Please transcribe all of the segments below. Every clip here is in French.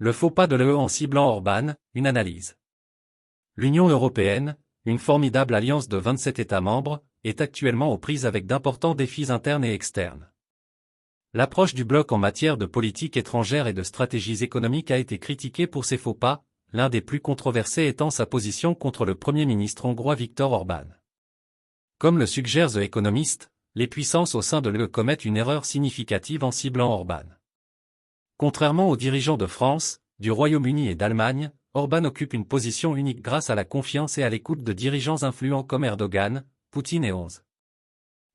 Le faux pas de l'UE en ciblant Orban, une analyse. L'Union européenne, une formidable alliance de 27 États membres, est actuellement aux prises avec d'importants défis internes et externes. L'approche du bloc en matière de politique étrangère et de stratégies économiques a été critiquée pour ses faux pas, l'un des plus controversés étant sa position contre le Premier ministre hongrois Viktor Orban. Comme le suggère The Economist, les puissances au sein de l'UE commettent une erreur significative en ciblant Orban. Contrairement aux dirigeants de France, du Royaume-Uni et d'Allemagne, Orban occupe une position unique grâce à la confiance et à l'écoute de dirigeants influents comme Erdogan, Poutine et Onze.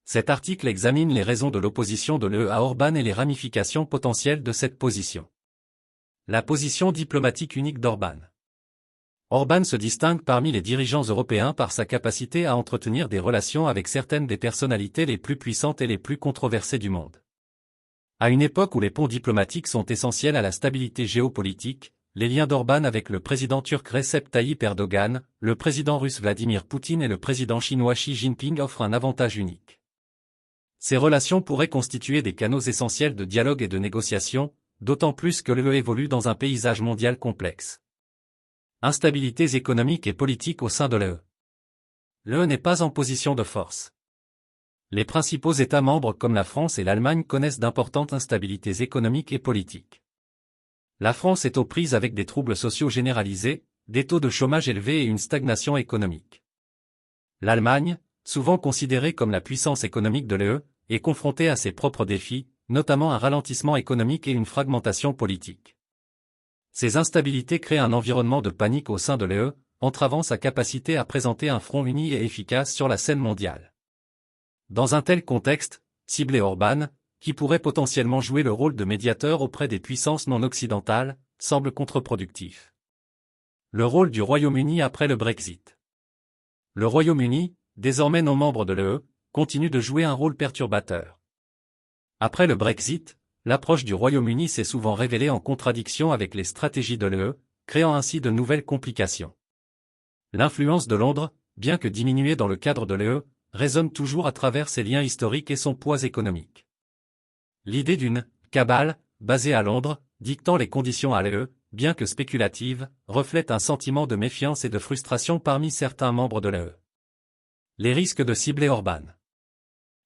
Cet article examine les raisons de l'opposition de l'UE à Orban et les ramifications potentielles de cette position. La position diplomatique unique d'Orban. Orban se distingue parmi les dirigeants européens par sa capacité à entretenir des relations avec certaines des personnalités les plus puissantes et les plus controversées du monde. À une époque où les ponts diplomatiques sont essentiels à la stabilité géopolitique, les liens d'Orban avec le président turc Recep Tayyip Erdogan, le président russe Vladimir Poutine et le président chinois Xi Jinping offrent un avantage unique. Ces relations pourraient constituer des canaux essentiels de dialogue et de négociation, d'autant plus que l'UE évolue dans un paysage mondial complexe. Instabilités économiques et politiques au sein de l'UE. L'UE n'est pas en position de force. Les principaux États membres comme la France et l'Allemagne connaissent d'importantes instabilités économiques et politiques. La France est aux prises avec des troubles sociaux généralisés, des taux de chômage élevés et une stagnation économique. L'Allemagne, souvent considérée comme la puissance économique de l'UE, est confrontée à ses propres défis, notamment un ralentissement économique et une fragmentation politique. Ces instabilités créent un environnement de panique au sein de l'UE, entravant sa capacité à présenter un front uni et efficace sur la scène mondiale. Dans un tel contexte, cibler Orban, qui pourrait potentiellement jouer le rôle de médiateur auprès des puissances non occidentales, semble contre-productif. Le rôle du Royaume-Uni après le Brexit. Le Royaume-Uni, désormais non membre de l'UE, continue de jouer un rôle perturbateur. Après le Brexit, l'approche du Royaume-Uni s'est souvent révélée en contradiction avec les stratégies de l'UE, créant ainsi de nouvelles complications. L'influence de Londres, bien que diminuée dans le cadre de l'UE, résonne toujours à travers ses liens historiques et son poids économique. L'idée d'une « cabale » basée à Londres, dictant les conditions à l'UE, bien que spéculative, reflète un sentiment de méfiance et de frustration parmi certains membres de l'UE. Les risques de cibler Orban.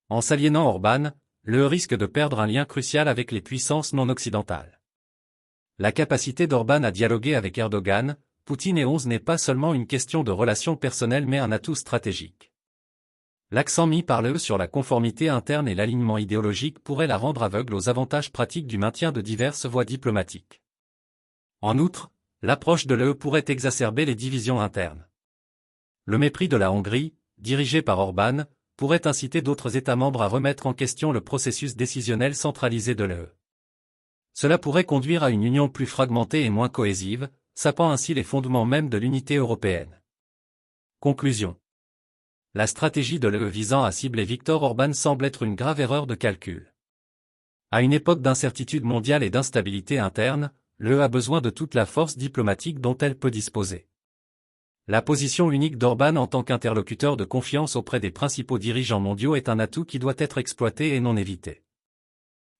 En s'aliénant Orban, l'UE risque de perdre un lien crucial avec les puissances non occidentales. La capacité d'Orban à dialoguer avec Erdogan, Poutine et Onze n'est pas seulement une question de relations personnelles mais un atout stratégique. L'accent mis par l'UE sur la conformité interne et l'alignement idéologique pourrait la rendre aveugle aux avantages pratiques du maintien de diverses voies diplomatiques. En outre, l'approche de l'UE pourrait exacerber les divisions internes. Le mépris de la Hongrie, dirigé par Orban, pourrait inciter d'autres États membres à remettre en question le processus décisionnel centralisé de l'UE. Cela pourrait conduire à une union plus fragmentée et moins cohésive, sapant ainsi les fondements mêmes de l'unité européenne. Conclusion. La stratégie de l'UE visant à cibler Viktor Orban semble être une grave erreur de calcul. À une époque d'incertitude mondiale et d'instabilité interne, l'UE a besoin de toute la force diplomatique dont elle peut disposer. La position unique d'Orban en tant qu'interlocuteur de confiance auprès des principaux dirigeants mondiaux est un atout qui doit être exploité et non évité.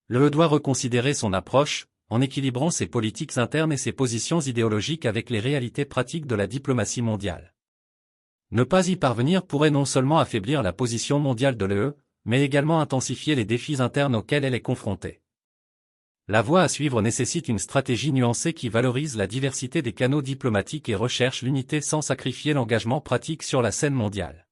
L'UE doit reconsidérer son approche, en équilibrant ses politiques internes et ses positions idéologiques avec les réalités pratiques de la diplomatie mondiale. Ne pas y parvenir pourrait non seulement affaiblir la position mondiale de l'UE, mais également intensifier les défis internes auxquels elle est confrontée. La voie à suivre nécessite une stratégie nuancée qui valorise la diversité des canaux diplomatiques et recherche l'unité sans sacrifier l'engagement pratique sur la scène mondiale.